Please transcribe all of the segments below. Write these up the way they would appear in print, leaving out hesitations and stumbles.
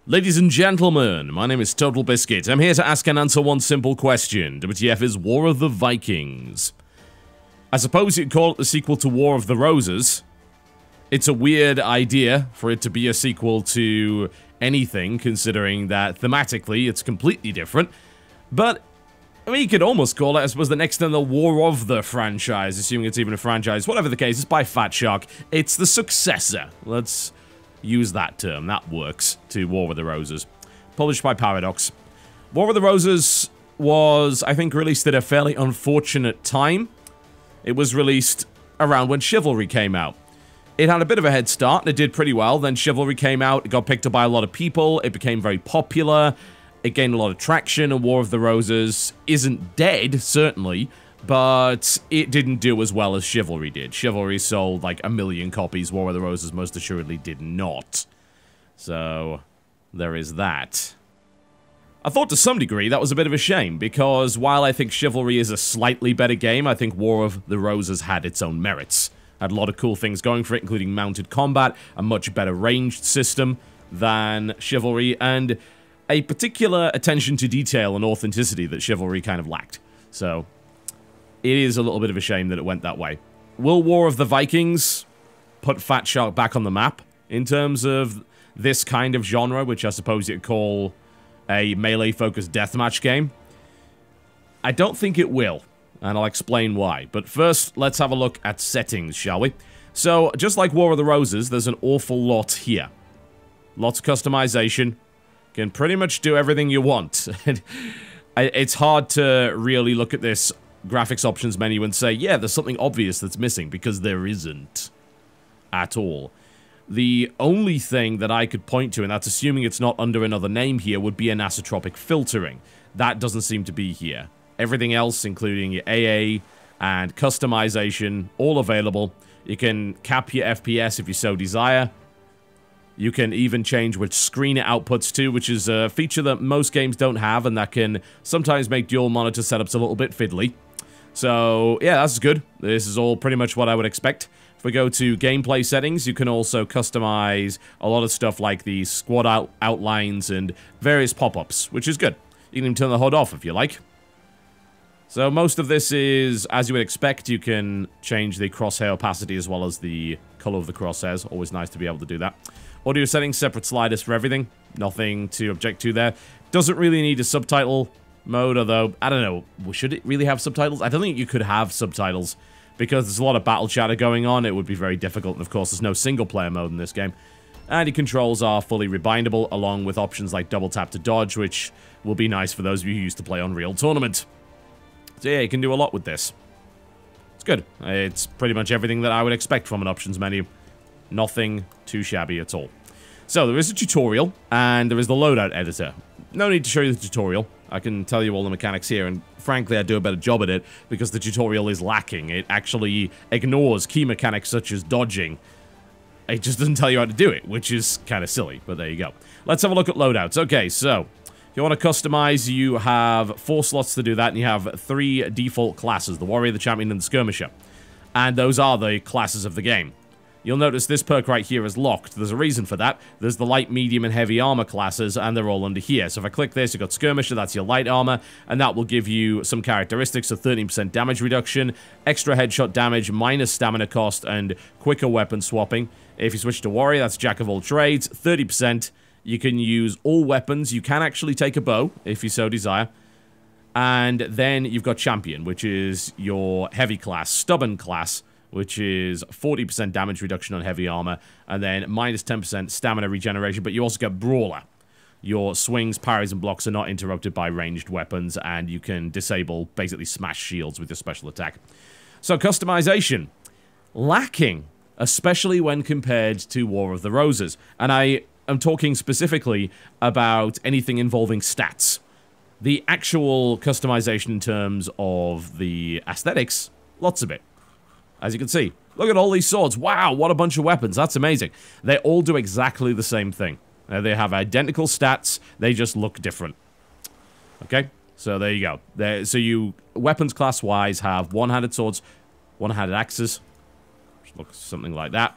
Ladies and gentlemen, my name is TotalBiscuit. I'm here to ask and answer one simple question. WTF is War of the Vikings. I suppose you'd call it the sequel to War of the Roses. It's a weird idea for it to be a sequel to anything, considering that thematically it's completely different. But, I mean, you could almost call it, I suppose, the next in the War of the franchise, assuming it's even a franchise. Whatever the case, it's by Fat Shark. It's the successor. Let's use that term. That works to War of the Roses. Published by Paradox. War of the Roses was, I think, released at a fairly unfortunate time. It was released around when Chivalry came out. It had a bit of a head start, and it did pretty well. Then Chivalry came out, it got picked up by a lot of people, it became very popular, it gained a lot of traction, and War of the Roses isn't dead, certainly, but it didn't do as well as Chivalry did. Chivalry sold like 1 million copies, War of the Roses most assuredly did not. So, there is that. I thought to some degree that was a bit of a shame, because while I think Chivalry is a slightly better game, I think War of the Roses had its own merits. Had a lot of cool things going for it, including mounted combat, a much better ranged system than Chivalry, and a particular attention to detail and authenticity that Chivalry kind of lacked. So, it is a little bit of a shame that it went that way. Will War of the Vikings put Fat Shark back on the map in terms of this kind of genre, which I suppose you'd call a melee-focused deathmatch game? I don't think it will, and I'll explain why. But first, let's have a look at settings, shall we? So, just like War of the Roses, there's an awful lot here. Lots of customization. Can pretty much do everything you want. It's hard to really look at this graphics options menu and say, yeah, there's something obvious that's missing, because there isn't at all. The only thing that I could point to, and that's assuming it's not under another name here, would be anisotropic filtering. That doesn't seem to be here. Everything else, including your AA and customization, all available. You can cap your FPS if you so desire. You can even change which screen it outputs to, which is a feature that most games don't have, and that can sometimes make dual monitor setups a little bit fiddly. So, yeah, that's good. This is all pretty much what I would expect. If we go to gameplay settings, you can also customize a lot of stuff like the squad outlines and various pop-ups, which is good. You can even turn the HUD off if you like. So most of this is, as you would expect, you can change the crosshair opacity as well as the color of the crosshairs. Always nice to be able to do that. Audio settings, separate sliders for everything. Nothing to object to there. Doesn't really need a subtitle mode, although, I don't know, should it really have subtitles? I don't think you could have subtitles, because there's a lot of battle chatter going on. It would be very difficult, and of course there's no single-player mode in this game. And the controls are fully rebindable, along with options like double tap to dodge, which will be nice for those of you who used to play Unreal Tournament. So yeah, you can do a lot with this. It's good. It's pretty much everything that I would expect from an options menu. Nothing too shabby at all. So there is a tutorial, and there is the loadout editor. No need to show you the tutorial. I can tell you all the mechanics here, and frankly I do a better job at it because the tutorial is lacking. It actually ignores key mechanics such as dodging. It just doesn't tell you how to do it, which is kind of silly, but there you go. Let's have a look at loadouts. Okay, so if you want to customize, you have 4 slots to do that, and you have 3 default classes, the Warrior, the Champion, and the Skirmisher. And those are the classes of the game. You'll notice this perk right here is locked. There's a reason for that. There's the light, medium, and heavy armor classes, and they're all under here. So if I click this, you've got Skirmisher, that's your light armor, and that will give you some characteristics, so 13% damage reduction, extra headshot damage, minus stamina cost, and quicker weapon swapping. If you switch to Warrior, that's Jack of all trades, 30%. You can use all weapons. You can actually take a bow, if you so desire. And then you've got Champion, which is your heavy class, stubborn class, which is 40% damage reduction on heavy armor, and then minus 10% stamina regeneration, but you also get Brawler. Your swings, parries, and blocks are not interrupted by ranged weapons, and you can disable, basically smash shields with your special attack. So, customization. Lacking, especially when compared to War of the Roses. And I am talking specifically about anything involving stats. The actual customization in terms of the aesthetics, lots of it. As you can see, look at all these swords. Wow, what a bunch of weapons. That's amazing. They all do exactly the same thing. They have identical stats. They just look different. Okay, so there you go. So you, weapons class-wise, have one-handed swords, one-handed axes, which looks something like that.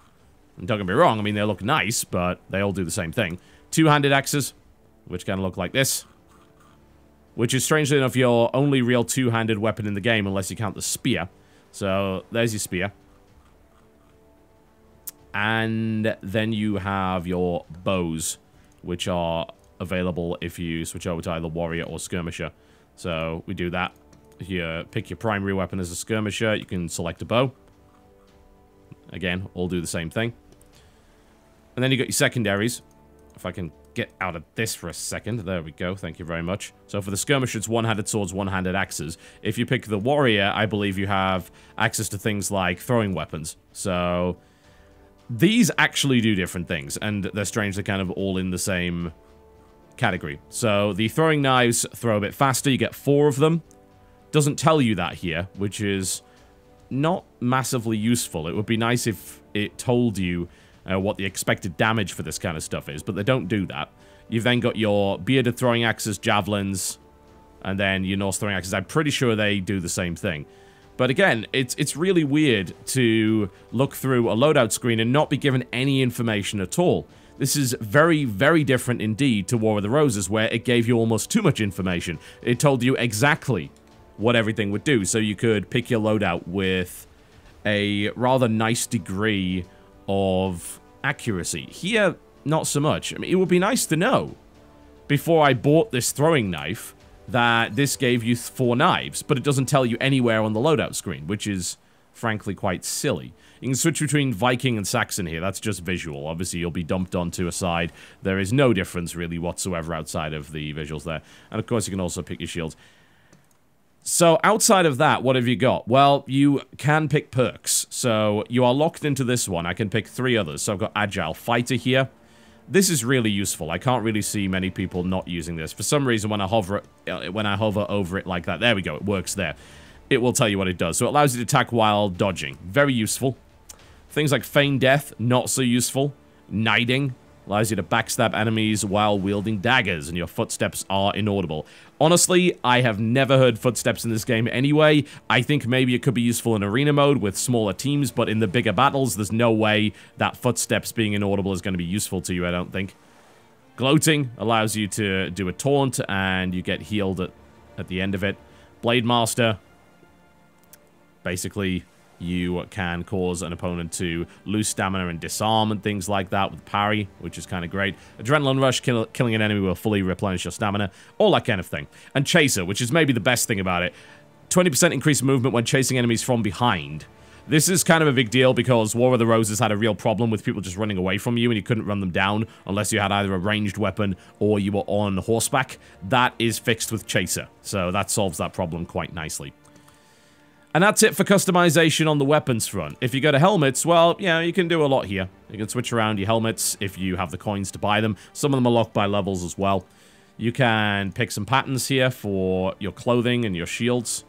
And don't get me wrong, I mean, they look nice, but they all do the same thing. Two-handed axes, which kind of look like this. Which is, strangely enough, your only real two-handed weapon in the game, unless you count the spear. So, there's your spear. And then you have your bows, which are available if you switch over to either warrior or skirmisher. So, we do that. If you pick your primary weapon as a skirmisher, you can select a bow. Again, all do the same thing. And then you got your secondaries. If I can get out of this for a second. There we go. Thank you very much. So for the skirmisher, it's one-handed swords, one-handed axes. If you pick the warrior, I believe you have access to things like throwing weapons. So these actually do different things, and they're strangely kind of all in the same category. So the throwing knives throw a bit faster. You get 4 of them. Doesn't tell you that here, which is not massively useful. It would be nice if it told you what the expected damage for this kind of stuff is, but they don't do that. You've then got your bearded throwing axes, javelins, and then your Norse throwing axes. I'm pretty sure they do the same thing. But again, it's really weird to look through a loadout screen and not be given any information at all. This is very, very different indeed to War of the Roses, where it gave you almost too much information. It told you exactly what everything would do, so you could pick your loadout with a rather nice degree of accuracy. Here, not so much. I mean, it would be nice to know before I bought this throwing knife that this gave you 4 knives, but it doesn't tell you anywhere on the loadout screen, which is frankly quite silly. You can switch between Viking and Saxon here. That's just visual. Obviously, you'll be dumped onto a side. There is no difference really whatsoever outside of the visuals there. And of course, you can also pick your shields. So, outside of that, what have you got? Well, you can pick perks. So, you are locked into this one. I can pick 3 others. So, I've got Agile Fighter here. This is really useful. I can't really see many people not using this. For some reason, when I hover over it like that, there we go, it works there. It will tell you what it does. So, it allows you to attack while dodging. Very useful. Things like Feign Death, not so useful. Knighting allows you to backstab enemies while wielding daggers, and your footsteps are inaudible. Honestly, I have never heard footsteps in this game anyway. I think maybe it could be useful in arena mode with smaller teams, but in the bigger battles, there's no way that footsteps being inaudible is going to be useful to you, I don't think. Gloating allows you to do a taunt, and you get healed at the end of it. Blade Master, basically, you can cause an opponent to lose stamina and disarm and things like that with parry, which is kind of great. Adrenaline Rush, killing an enemy will fully replenish your stamina, all that kind of thing. And Chaser, which is maybe the best thing about it. 20% increased movement when chasing enemies from behind. This is kind of a big deal because War of the Roses had a real problem with people just running away from you and you couldn't run them down unless you had either a ranged weapon or you were on horseback. That is fixed with Chaser, so that solves that problem quite nicely. And that's it for customization on the weapons front. If you go to helmets, well, yeah, you can do a lot here. You can switch around your helmets if you have the coins to buy them. Some of them are locked by levels as well. You can pick some patterns here for your clothing and your shields.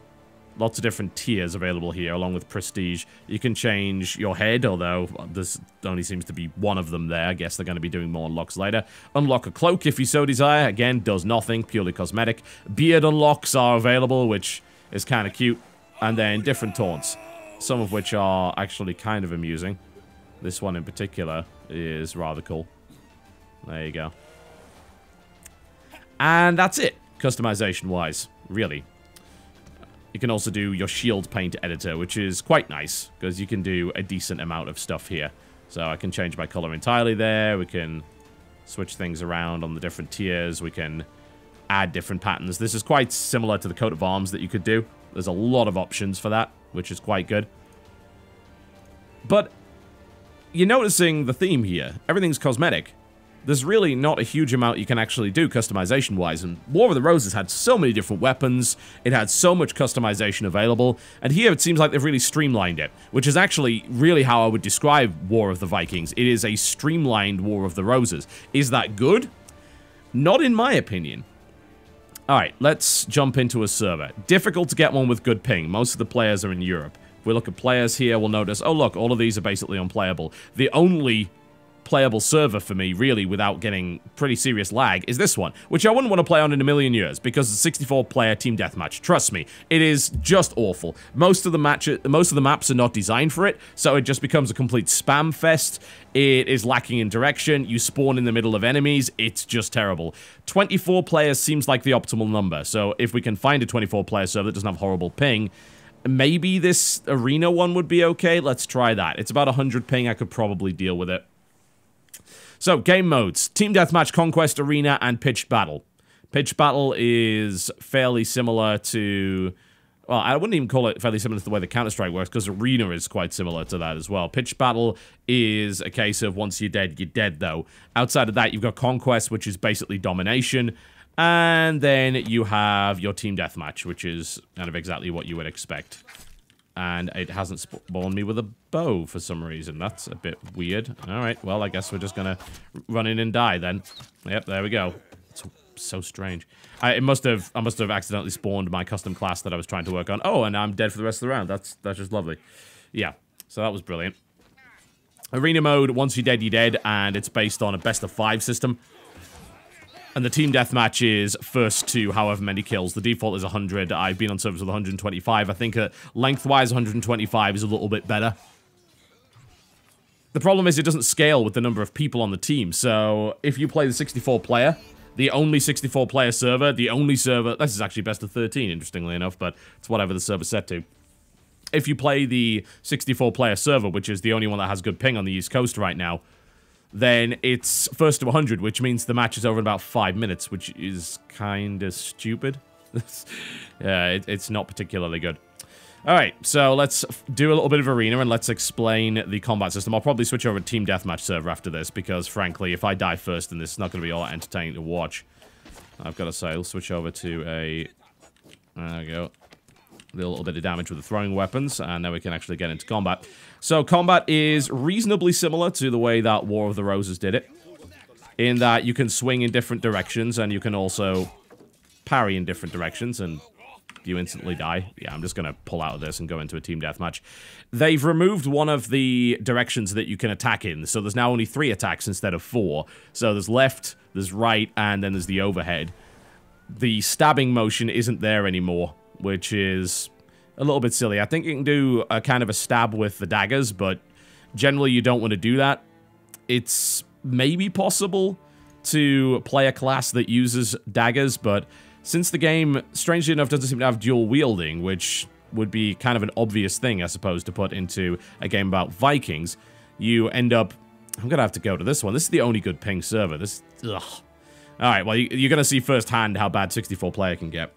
Lots of different tiers available here, along with prestige. You can change your head, although this only seems to be one of them there. I guess they're going to be doing more unlocks later. Unlock a cloak if you so desire. Again, does nothing, purely cosmetic. Beard unlocks are available, which is kind of cute. And then different taunts, some of which are actually kind of amusing. This one in particular is rather cool. There you go. And that's it, customization-wise, really. You can also do your shield paint editor, which is quite nice, because you can do a decent amount of stuff here. So I can change my color entirely there. We can switch things around on the different tiers. We can add different patterns. This is quite similar to the coat of arms that you could do. There's a lot of options for that, which is quite good. But you're noticing the theme here. Everything's cosmetic. There's really not a huge amount you can actually do customization-wise, and War of the Roses had so many different weapons, it had so much customization available, and here it seems like they've really streamlined it, which is actually really how I would describe War of the Vikings. It is a streamlined War of the Roses. Is that good? Not in my opinion. Alright, let's jump into a server. Difficult to get one with good ping. Most of the players are in Europe. If we look at players here, we'll notice, oh look, all of these are basically unplayable. The only playable server for me, really, without getting pretty serious lag, is this one, which I wouldn't want to play on in a million years, because it's a 64-player team deathmatch. Trust me, it is just awful. Most of the maps are not designed for it, so it just becomes a complete spam fest. It is lacking in direction. You spawn in the middle of enemies. It's just terrible. 24 players seems like the optimal number, so if we can find a 24-player server that doesn't have horrible ping, maybe this arena one would be okay. Let's try that. It's about 100 ping. I could probably deal with it. So, game modes. Team Deathmatch, Conquest, Arena, and Pitched Battle. Pitched Battle is fairly similar to... Well, I wouldn't even call it fairly similar to the way the Counter-Strike works, because Arena is quite similar to that as well. Pitched Battle is a case of once you're dead, though. Outside of that, you've got Conquest, which is basically domination. And then you have your Team Deathmatch, which is kind of exactly what you would expect. And it hasn't spawned me with a bow for some reason. That's a bit weird. Alright, well, I guess we're just gonna run in and die then. Yep, there we go. It's so strange. I must have accidentally spawned my custom class that I was trying to work on. Oh, and I'm dead for the rest of the round. That's just lovely. Yeah, so that was brilliant. Arena mode, once you're dead, and it's based on a best-of-5 system. And the team deathmatch is first to however many kills. The default is 100. I've been on servers with 125. I think lengthwise 125 is a little bit better. The problem is it doesn't scale with the number of people on the team. So if you play the 64-player, the only 64-player server, the only server... This is actually best of 13, interestingly enough, but it's whatever the server's set to. If you play the 64-player server, which is the only one that has good ping on the East Coast right now, then it's first to 100, which means the match is over in about 5 minutes, which is kind of stupid. Yeah, it's not particularly good. Alright, so let's do a little bit of Arena, and let's explain the combat system. I'll probably switch over to Team Deathmatch server after this, because, frankly, if I die first, then this is not going to be all entertaining to watch. I've got to say, I'll switch over to a... There we go. Do a little bit of damage with the throwing weapons, and now we can actually get into combat. So combat is reasonably similar to the way that War of the Roses did it, in that you can swing in different directions, and you can also parry in different directions, and you instantly die. Yeah, I'm just going to pull out of this and go into a team deathmatch. They've removed one of the directions that you can attack in, so there's now only 3 attacks instead of 4. So there's left, there's right, and then there's the overhead. The stabbing motion isn't there anymore, which is a little bit silly. I think you can do a kind of a stab with the daggers, but generally you don't want to do that. It's maybe possible to play a class that uses daggers, but since the game, strangely enough, doesn't seem to have dual wielding, which would be kind of an obvious thing, I suppose, to put into a game about Vikings, you end up... I'm going to have to go to this one. This is the only good ping server. This... Ugh. Alright, well, you're going to see firsthand how bad 64-player can get.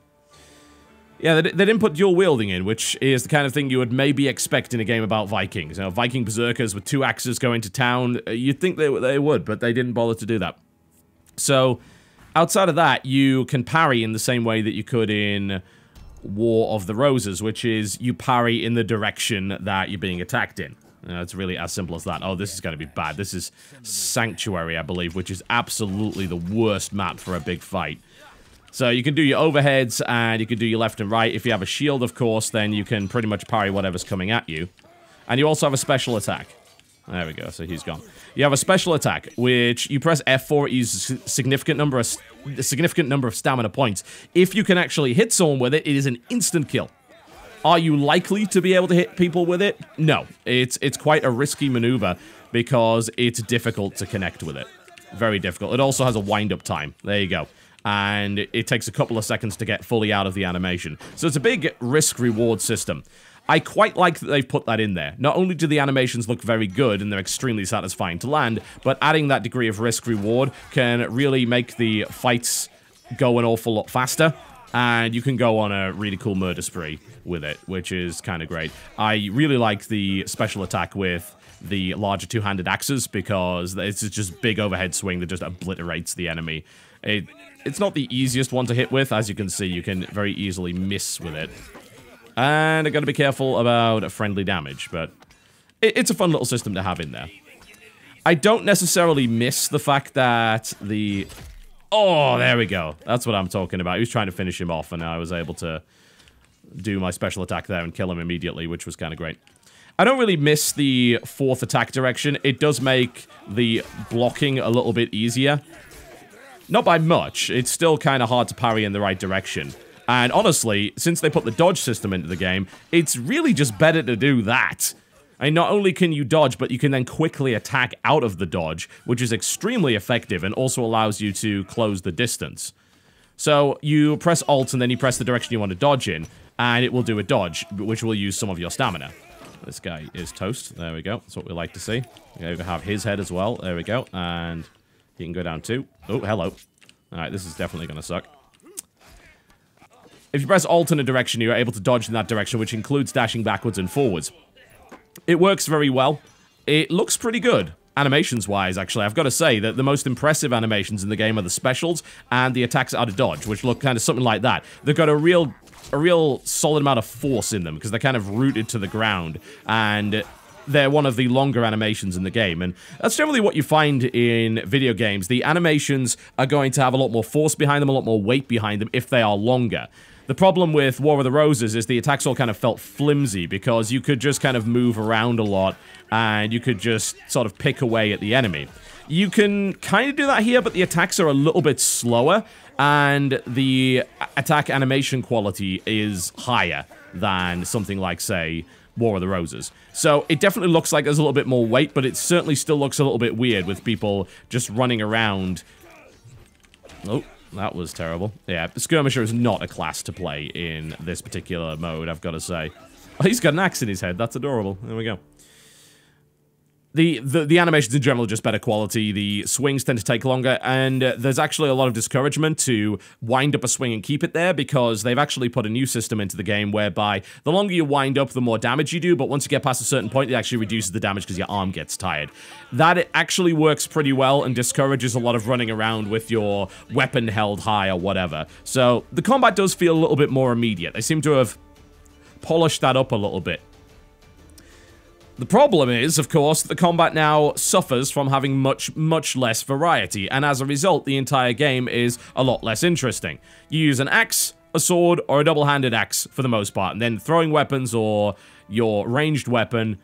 Yeah, they didn't put dual wielding in, which is the kind of thing you would maybe expect in a game about Vikings. You know, Viking berserkers with 2 axes going to town. You'd think they would, but they didn't bother to do that. So, outside of that, you can parry in the same way that you could in War of the Roses, which is you parry in the direction that you're being attacked in. It's really as simple as that. Oh, this is going to be bad. This is Sanctuary, I believe, which is absolutely the worst map for a big fight. So you can do your overheads, and you can do your left and right. If you have a shield, of course, then you can pretty much parry whatever's coming at you. And you also have a special attack. There we go, so he's gone. You have a special attack, which you press F4, it uses a significant number of stamina points. If you can actually hit someone with it, it is an instant kill. Are you likely to be able to hit people with it? No. It's quite a risky maneuver, because it's difficult to connect with it. Very difficult. It also has a wind-up time. There you go. And it takes a couple of seconds to get fully out of the animation. So it's a big risk-reward system. I quite like that they've put that in there. Not only do the animations look very good and they're extremely satisfying to land, but adding that degree of risk-reward can really make the fights go an awful lot faster. And you can go on a really cool murder spree with it, which is kind of great. I really like the special attack with the larger two-handed axes, because it's just big overhead swing that just obliterates the enemy. It's not the easiest one to hit with. As you can see, you can very easily miss with it. And I've got to be careful about friendly damage, but it's a fun little system to have in there. I don't necessarily miss the fact that the... Oh, there we go. That's what I'm talking about. He was trying to finish him off, and I was able to do my special attack there and kill him immediately, which was kind of great. I don't really miss the 4th attack direction. It does make the blocking a little bit easier. Not by much. It's still kind of hard to parry in the right direction. And honestly, since they put the dodge system into the game, it's really just better to do that. I mean, not only can you dodge, but you can then quickly attack out of the dodge, which is extremely effective and also allows you to close the distance. So you press Alt and then you press the direction you want to dodge in, and it will do a dodge, which will use some of your stamina. This guy is toast. There we go. That's what we like to see. We have his head as well. There we go. And he can go down too. Oh, hello. Alright, this is definitely going to suck. If you press Alt in a direction, you're able to dodge in that direction, which includes dashing backwards and forwards. It works very well. It looks pretty good. Animations-wise, actually, I've got to say that the most impressive animations in the game are the specials and the attacks out of dodge, which look kind of something like that. They've got a real solid amount of force in them, because they're kind of rooted to the ground, and they're one of the longer animations in the game, and that's generally what you find in video games. The animations are going to have a lot more force behind them, a lot more weight behind them if they are longer. The problem with War of the Roses is the attacks all kind of felt flimsy, because you could just kind of move around a lot, and you could just sort of pick away at the enemy. You can kind of do that here, but the attacks are a little bit slower, and the attack animation quality is higher than something like, say, War of the Roses. So it definitely looks like there's a little bit more weight, but it certainly still looks a little bit weird with people just running around. Oh, that was terrible. Yeah, Skirmisher is not a class to play in this particular mode, I've got to say. Oh, he's got an axe in his head. That's adorable. There we go. The animations in general are just better quality, the swings tend to take longer, and there's actually a lot of discouragement to wind up a swing and keep it there, because they've actually put a new system into the game whereby the longer you wind up, the more damage you do, but once you get past a certain point, it actually reduces the damage because your arm gets tired. That actually works pretty well and discourages a lot of running around with your weapon held high or whatever. So the combat does feel a little bit more immediate. They seem to have polished that up a little bit. The problem is, of course, that the combat now suffers from having much less variety, and as a result, the entire game is a lot less interesting. You use an axe, a sword, or a double-handed axe for the most part, and then throwing weapons or your ranged weapon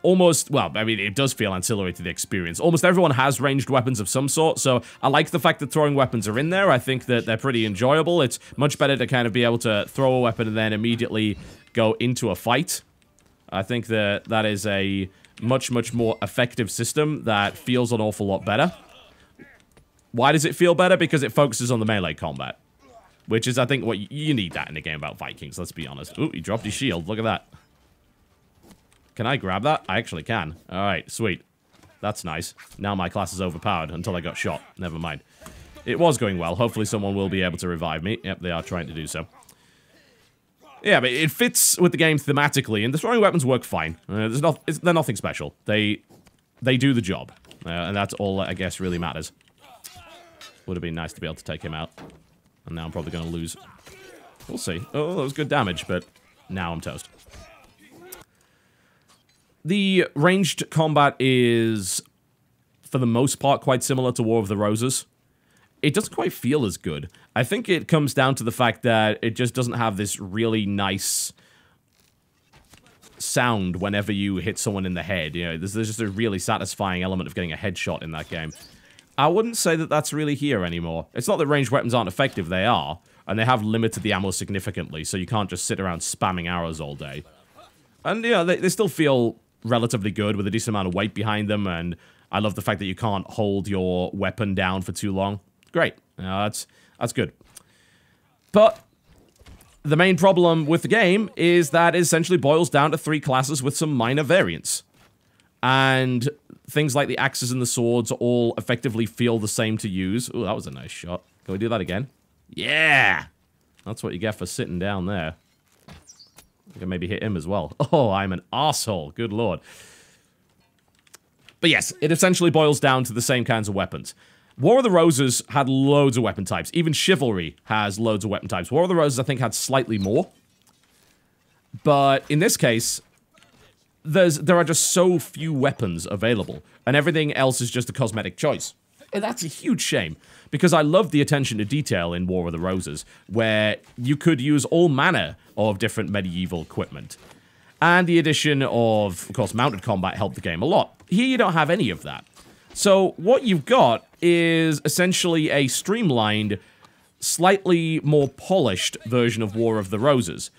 almost, well, I mean, it does feel ancillary to the experience. Almost everyone has ranged weapons of some sort, so I like the fact that throwing weapons are in there. I think that they're pretty enjoyable. It's much better to kind of be able to throw a weapon and then immediately go into a fight. I think that that is a much more effective system that feels an awful lot better. Why does it feel better? Because it focuses on the melee combat, which is, I think, what you need that in a game about Vikings, let's be honest. Ooh, he dropped his shield. Look at that. Can I grab that? I actually can. Alright, sweet. That's nice. Now my class is overpowered until I got shot. Never mind. It was going well. Hopefully someone will be able to revive me. Yep, they are trying to do so. Yeah, but it fits with the game thematically, and the throwing weapons work fine. They're nothing special. They do the job, and that's all that I guess really matters. Would have been nice to be able to take him out, and now I'm probably going to lose. We'll see. Oh, that was good damage, but now I'm toast. The ranged combat is, for the most part, quite similar to War of the Roses. It doesn't quite feel as good. I think it comes down to the fact that it just doesn't have this really nice sound whenever you hit someone in the head. You know, there's just a really satisfying element of getting a headshot in that game. I wouldn't say that that's really here anymore. It's not that ranged weapons aren't effective, they are, and they have limited the ammo significantly, so you can't just sit around spamming arrows all day. And, you know, they still feel relatively good with a decent amount of weight behind them, and I love the fact that you can't hold your weapon down for too long. Great. That's good. But the main problem with the game is that it essentially boils down to 3 classes with some minor variants. And things like the axes and the swords all effectively feel the same to use. Ooh, that was a nice shot. Can we do that again? Yeah! That's what you get for sitting down there. I can maybe hit him as well. Oh, I'm an arsehole. Good lord. But yes, it essentially boils down to the same kinds of weapons. War of the Roses had loads of weapon types. Even Chivalry has loads of weapon types. War of the Roses, I think, had slightly more. But in this case, there are just so few weapons available. And everything else is just a cosmetic choice. And that's a huge shame. Because I love the attention to detail in War of the Roses, where you could use all manner of different medieval equipment. And the addition of course, mounted combat helped the game a lot. Here you don't have any of that. So what you've got is essentially a streamlined, slightly more polished version of War of the Roses.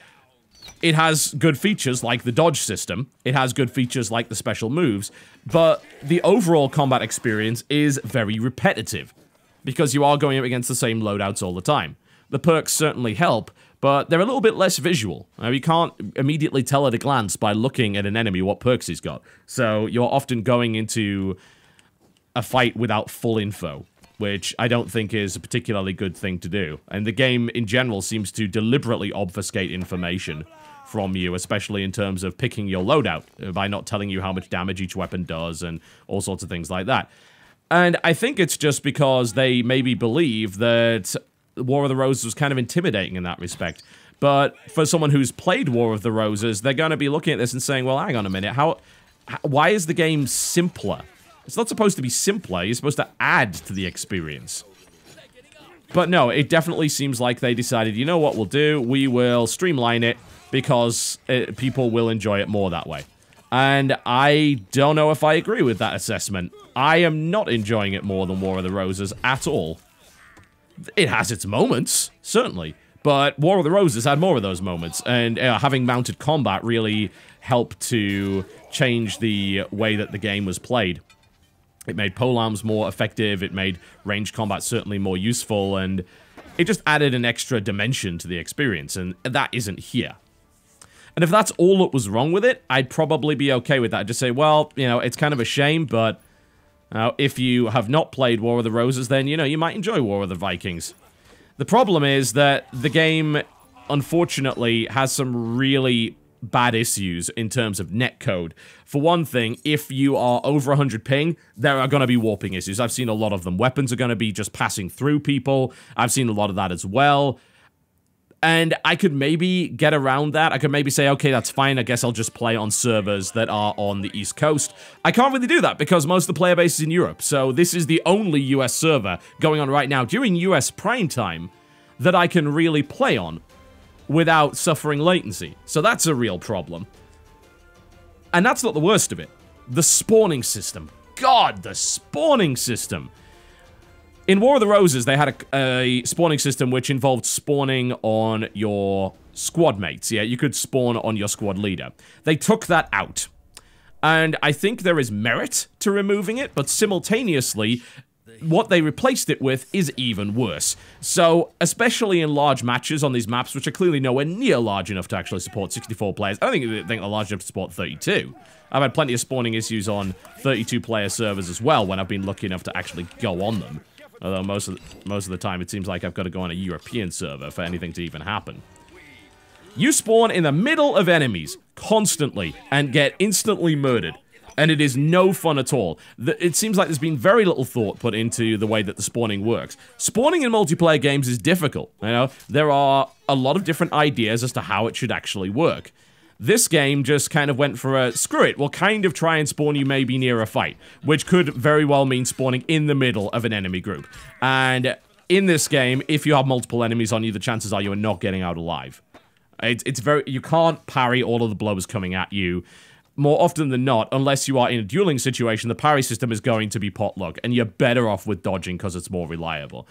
It has good features like the dodge system, it has good features like the special moves, but the overall combat experience is very repetitive, because you are going up against the same loadouts all the time. The perks certainly help, but they're a little bit less visual. Now, you can't immediately tell at a glance by looking at an enemy what perks he's got, so you're often going into a fight without full info, which I don't think is a particularly good thing to do. And the game in general seems to deliberately obfuscate information from you, especially in terms of picking your loadout, by not telling you how much damage each weapon does and all sorts of things like that. And I think it's just because they maybe believe that War of the Roses was kind of intimidating in that respect. But for someone who's played War of the Roses, they're going to be looking at this and saying, well, hang on a minute, why is the game simpler? It's not supposed to be simpler, you're supposed to add to the experience. But no, it definitely seems like they decided, you know what we'll do? We will streamline it because people will enjoy it more that way. And I don't know if I agree with that assessment. I am not enjoying it more than War of the Roses at all. It has its moments, certainly, but War of the Roses had more of those moments, and having mounted combat really helped to change the way that the game was played. It made polearms more effective, it made ranged combat certainly more useful, and it just added an extra dimension to the experience, and that isn't here. And if that's all that was wrong with it, I'd probably be okay with that. I'd just say, well, you know, it's kind of a shame, but if you have not played War of the Roses, then, you know, you might enjoy War of the Vikings. The problem is that the game, unfortunately, has some really bad issues in terms of netcode. For one thing, if you are over 100 ping, there are going to be warping issues. I've seen a lot of them. Weapons are going to be just passing through people. I've seen a lot of that as well. And I could maybe get around that. I could maybe say, okay, that's fine. I guess I'll just play on servers that are on the East Coast. I can't really do that because most of the player base is in Europe. So this is the only US server going on right now during US prime time that I can really play on without suffering latency. So that's a real problem. And that's not the worst of it. The spawning system. God, the spawning system. In War of the Roses, they had a spawning system which involved spawning on your squad mates. Yeah, you could spawn on your squad leader. They took that out. And I think there is merit to removing it, but simultaneously, what they replaced it with is even worse. So, especially in large matches on these maps, which are clearly nowhere near large enough to actually support 64 players. I don't think they're large enough to support 32. I've had plenty of spawning issues on 32-player servers as well when I've been lucky enough to actually go on them. Although most of the time it seems like I've got to go on a European server for anything to even happen. You spawn in the middle of enemies constantly and get instantly murdered. And it is no fun at all. It seems like there's been very little thought put into the way that the spawning works. Spawning in multiplayer games is difficult. You know, there are a lot of different ideas as to how it should actually work. This game just kind of went for a, screw it, we'll kind of try and spawn you maybe near a fight, which could very well mean spawning in the middle of an enemy group. And in this game, if you have multiple enemies on you, the chances are you are not getting out alive. You can't parry all of the blows coming at you. More often than not, unless you are in a dueling situation, the parry system is going to be potluck, and you're better off with dodging because it's more reliable.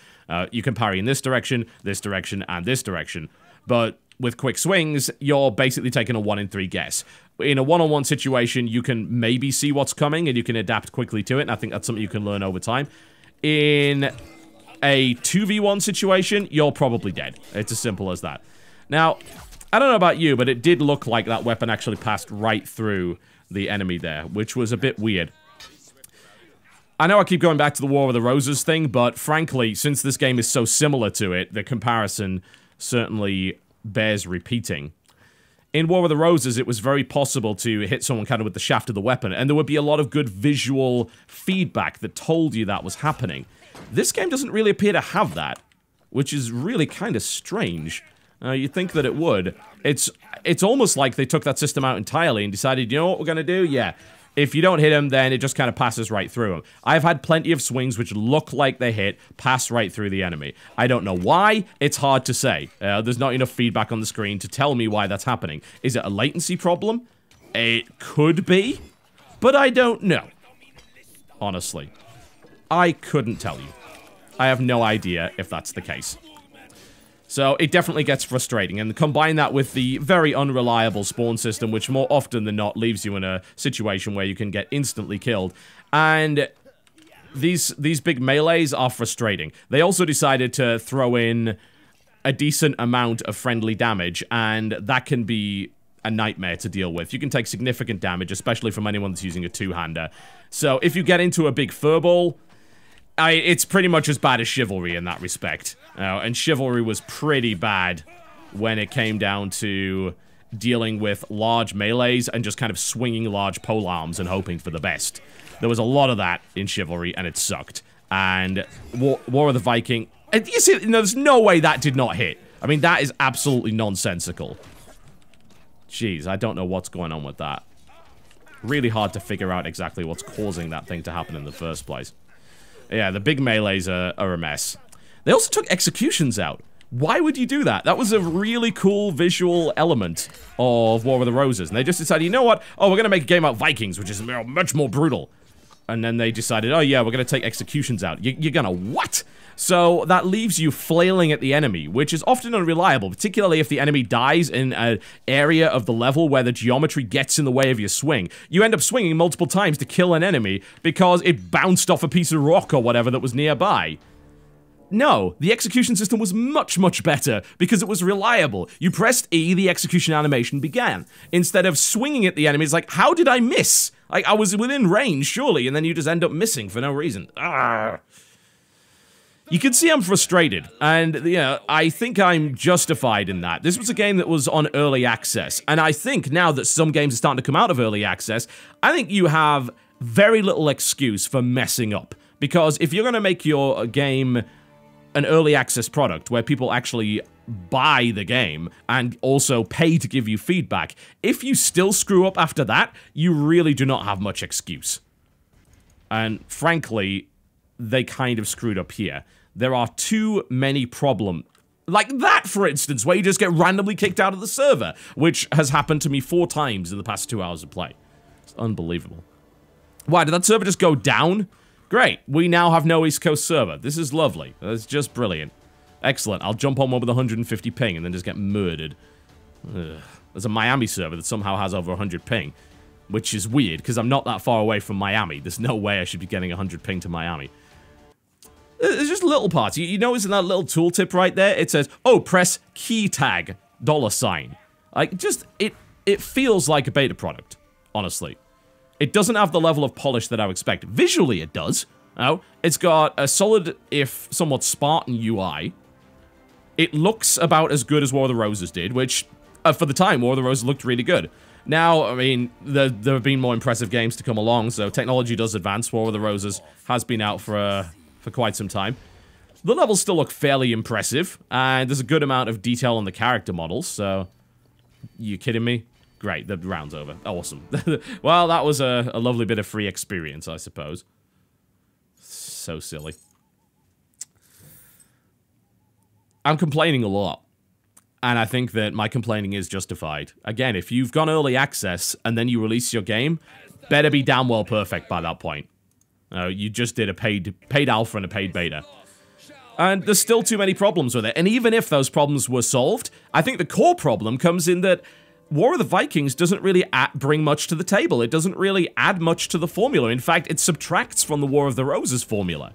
You can parry in this direction, and this direction, but with quick swings, you're basically taking a 1 in 3 guess. In a one-on-one situation, you can maybe see what's coming, and you can adapt quickly to it, and I think that's something you can learn over time. In a 2v1 situation, you're probably dead. It's as simple as that. Now, I don't know about you, but it did look like that weapon actually passed right through the enemy there, which was a bit weird. I know I keep going back to the War of the Roses thing, but frankly, since this game is so similar to it, the comparison certainly bears repeating. In War of the Roses, it was very possible to hit someone kind of with the shaft of the weapon, and there would be a lot of good visual feedback that told you that was happening. This game doesn't really appear to have that, which is really kind of strange. You'd think that it would. It's almost like they took that system out entirely and decided, you know what we're going to do? Yeah. If you don't hit him, then it just kind of passes right through him. I've had plenty of swings which look like they hit, pass right through the enemy. I don't know why. It's hard to say. There's not enough feedback on the screen to tell me why that's happening. Is it a latency problem? It could be, but I don't know. Honestly. I couldn't tell you. I have no idea if that's the case. So it definitely gets frustrating, and combine that with the very unreliable spawn system, which more often than not leaves you in a situation where you can get instantly killed. And these big melees are frustrating. They also decided to throw in a decent amount of friendly damage, and that can be a nightmare to deal with. You can take significant damage, especially from anyone that's using a two-hander. So if you get into a big furball, it's pretty much as bad as Chivalry in that respect. And Chivalry was pretty bad when it came down to dealing with large melees and just kind of swinging large polearms and hoping for the best. There was a lot of that in Chivalry, and it sucked. And War of the Viking... You see, there's no way that did not hit. I mean, that is absolutely nonsensical. Jeez, I don't know what's going on with that. Really hard to figure out exactly what's causing that thing to happen in the first place. Yeah, the big melees are a mess. They also took executions out. Why would you do that? That was a really cool visual element of War of the Roses. And they just decided, you know what? Oh, we're going to make a game out Vikings, which is much more brutal. And then they decided, oh yeah, we're going to take executions out. You're going to what? So that leaves you flailing at the enemy, which is often unreliable, particularly if the enemy dies in an area of the level where the geometry gets in the way of your swing. You end up swinging multiple times to kill an enemy because it bounced off a piece of rock or whatever that was nearby. No, the execution system was much, much better because it was reliable. You pressed E, the execution animation began. Instead of swinging at the enemy, it's like, how did I miss? Like, I was within range, surely, and then you just end up missing for no reason. Arrgh. You can see I'm frustrated, and, you know, I think I'm justified in that. This was a game that was on early access, and I think now that some games are starting to come out of early access, I think you have very little excuse for messing up. Because if you're going to make your game an early access product where people actually buy the game and also pay to give you feedback, if you still screw up after that, you really do not have much excuse. And frankly, they kind of screwed up here. There are too many problems. Like that, for instance, where you just get randomly kicked out of the server, which has happened to me 4 times in the past 2 hours of play. It's unbelievable. Why, did that server just go down? Great, we now have no East Coast server. This is lovely. That's just brilliant. Excellent, I'll jump on one with 150 ping and then just get murdered. Ugh. There's a Miami server that somehow has over 100 ping, which is weird, because I'm not that far away from Miami. There's no way I should be getting 100 ping to Miami. There's just little parts. You notice in that little tooltip right there, it says, oh, press key tag, $. Like, just, it feels like a beta product, honestly. It doesn't have the level of polish that I would expect. Visually, it does. Oh, it's got a solid, if somewhat Spartan UI. It looks about as good as War of the Roses did, which, for the time, War of the Roses looked really good. Now, I mean, there have been more impressive games to come along, so technology does advance. War of the Roses has been out for quite some time. The levels still look fairly impressive, and there's a good amount of detail on the character models, so... You kidding me? Great, the round's over. Awesome. Well, that was a lovely bit of free experience, I suppose. So silly. I'm complaining a lot. And I think that my complaining is justified. Again, if you've gone early access and then you release your game, better be damn well perfect by that point. You just did a paid alpha and a paid beta. And there's still too many problems with it. And even if those problems were solved, I think the core problem comes in that War of the Vikings doesn't really bring much to the table. It doesn't really add much to the formula. In fact, it subtracts from the War of the Roses formula.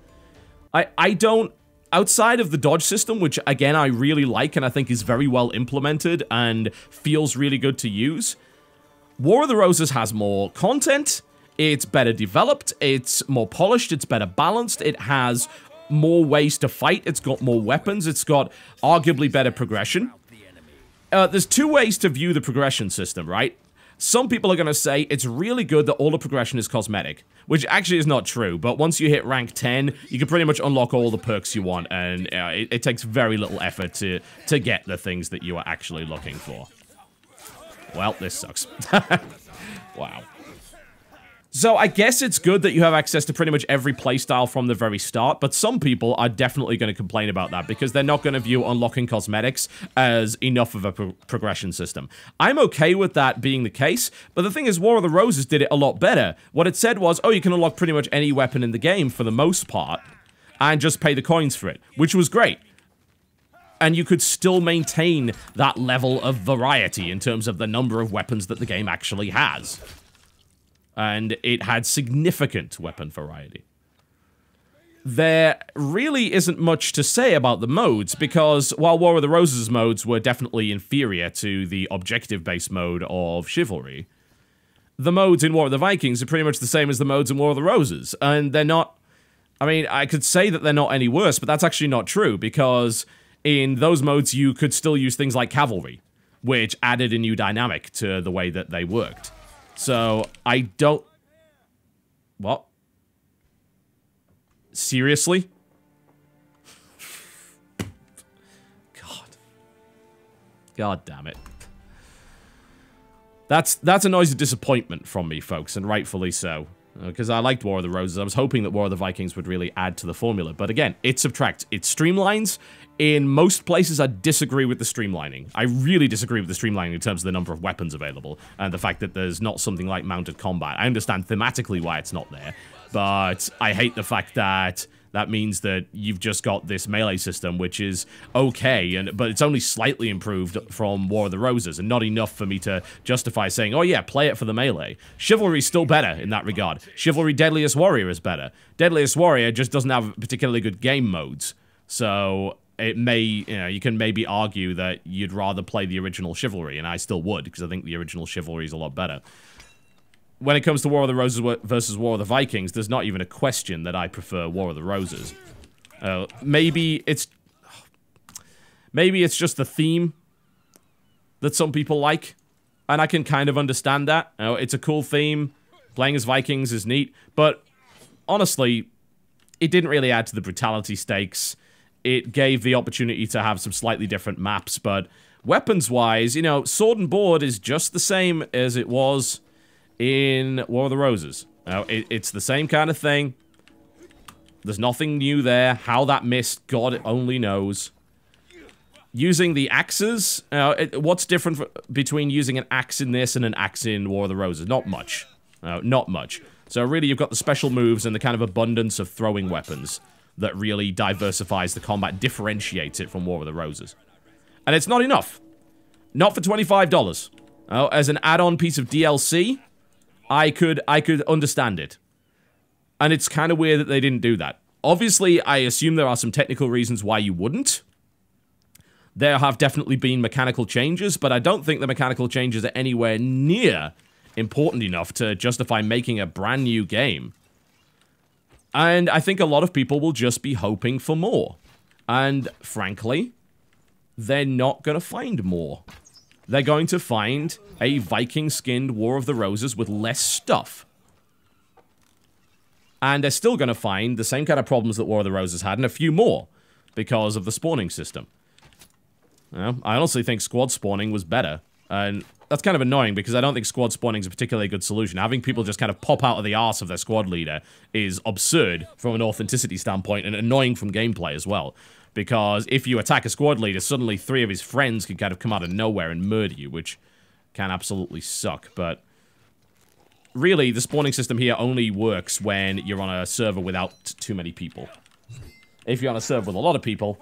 I don't... Outside of the dodge system, which, again, I really like and I think is very well implemented and feels really good to use, War of the Roses has more content, it's better developed, it's more polished, it's better balanced, it has more ways to fight, it's got more weapons, it's got arguably better progression. There's 2 ways to view the progression system, right? Some people are going to say it's really good that all the progression is cosmetic, which actually is not true, but once you hit rank 10, you can pretty much unlock all the perks you want, and it takes very little effort to get the things that you are actually looking for. Well, this sucks. Wow. So I guess it's good that you have access to pretty much every playstyle from the very start, but some people are definitely going to complain about that because they're not going to view unlocking cosmetics as enough of a progression system. I'm okay with that being the case, but the thing is, War of the Roses did it a lot better. What it said was, oh, you can unlock pretty much any weapon in the game for the most part, and just pay the coins for it, which was great. And you could still maintain that level of variety in terms of the number of weapons that the game actually has. And it had significant weapon variety. There really isn't much to say about the modes, because while War of the Roses modes were definitely inferior to the objective-based mode of Chivalry, the modes in War of the Vikings are pretty much the same as the modes in War of the Roses, and they're not... I mean, I could say that they're not any worse, but that's actually not true, because in those modes you could still use things like Cavalry, which added a new dynamic to the way that they worked. So, I don't... What? Seriously? God damn it. That's a noise of disappointment from me, folks, and rightfully so. Because I liked War of the Roses. I was hoping that War of the Vikings would really add to the formula. But again, it subtracts. It streamlines. In most places, I disagree with the streamlining. I really disagree with the streamlining in terms of the number of weapons available. And the fact that there's not something like mounted combat. I understand thematically why it's not there. But I hate the fact that that means that you've just got this melee system, which is okay, but it's only slightly improved from War of the Roses, and not enough for me to justify saying, oh yeah, play it for the melee. Chivalry's still better in that regard. Chivalry Deadliest Warrior is better. Deadliest Warrior just doesn't have particularly good game modes, so it may, you know, you can maybe argue that you'd rather play the original Chivalry, and I still would, because I think the original Chivalry is a lot better. When it comes to War of the Roses versus War of the Vikings, there's not even a question that I prefer War of the Roses. Maybe it's just the theme that some people like, and I can kind of understand that. You know, it's a cool theme. Playing as Vikings is neat, but honestly, it didn't really add to the brutality stakes. It gave the opportunity to have some slightly different maps, but weapons-wise, you know, sword and board is just the same as it was in War of the Roses. Now, it's the same kind of thing. There's nothing new there. How that missed, God only knows. Using the axes, what's different between using an axe in this and an axe in War of the Roses? Not much. Not much. So really, you've got the special moves and the kind of abundance of throwing weapons that really diversifies the combat, differentiates it from War of the Roses. And it's not enough. Not for $25. As an add-on piece of DLC, I could understand it. And it's kind of weird that they didn't do that. Obviously, I assume there are some technical reasons why you wouldn't. There have definitely been mechanical changes, but I don't think the mechanical changes are anywhere near important enough to justify making a brand new game. And I think a lot of people will just be hoping for more. And frankly, they're not going to find more. They're going to find a Viking-skinned War of the Roses with less stuff. And they're still going to find the same kind of problems that War of the Roses had, and a few more, because of the spawning system. You know, I honestly think squad spawning was better, and that's kind of annoying, because I don't think squad spawning is a particularly good solution. Having people just kind of pop out of the arse of their squad leader is absurd from an authenticity standpoint, and annoying from gameplay as well. Because if you attack a squad leader, suddenly 3 of his friends can kind of come out of nowhere and murder you, which can absolutely suck. But really, the spawning system here only works when you're on a server without too many people. If you're on a server with a lot of people,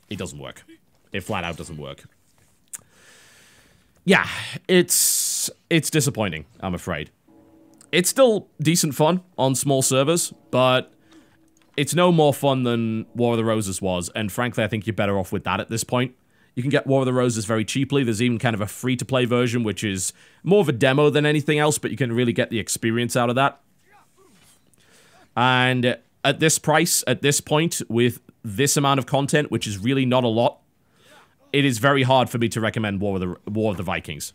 it doesn't work. It flat out doesn't work. Yeah, it's disappointing, I'm afraid. It's still decent fun on small servers, but it's no more fun than War of the Roses was, and frankly, I think you're better off with that at this point. You can get War of the Roses very cheaply. There's even kind of a free-to-play version, which is more of a demo than anything else, but you can really get the experience out of that. And at this price, at this point, with this amount of content, which is really not a lot, it is very hard for me to recommend War of the Vikings.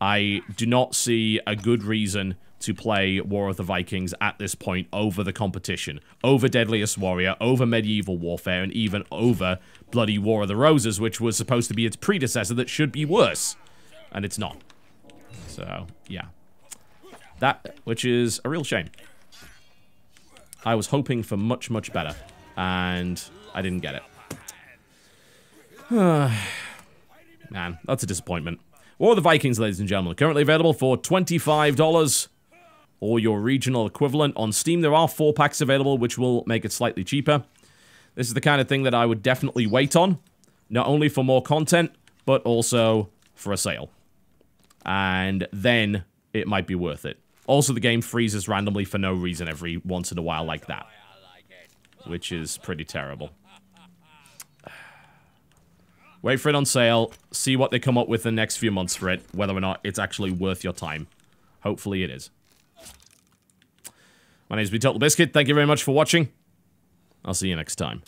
I do not see a good reason to play War of the Vikings at this point over the competition. Over Deadliest Warrior, over Medieval Warfare, and even over bloody War of the Roses, which was supposed to be its predecessor that should be worse. And it's not. So, yeah. Which is a real shame. I was hoping for much, much better. And I didn't get it. Man, that's a disappointment. War of the Vikings, ladies and gentlemen. Currently available for $25. Or your regional equivalent. On Steam, there are 4 packs available, which will make it slightly cheaper. This is the kind of thing that I would definitely wait on. Not only for more content, but also for a sale. And then it might be worth it. Also, the game freezes randomly for no reason every once in a while like that. Which is pretty terrible. Wait for it on sale. See what they come up with the next few months for it. Whether or not it's actually worth your time. Hopefully it is. My name is TotalBiscuit. Thank you very much for watching. I'll see you next time.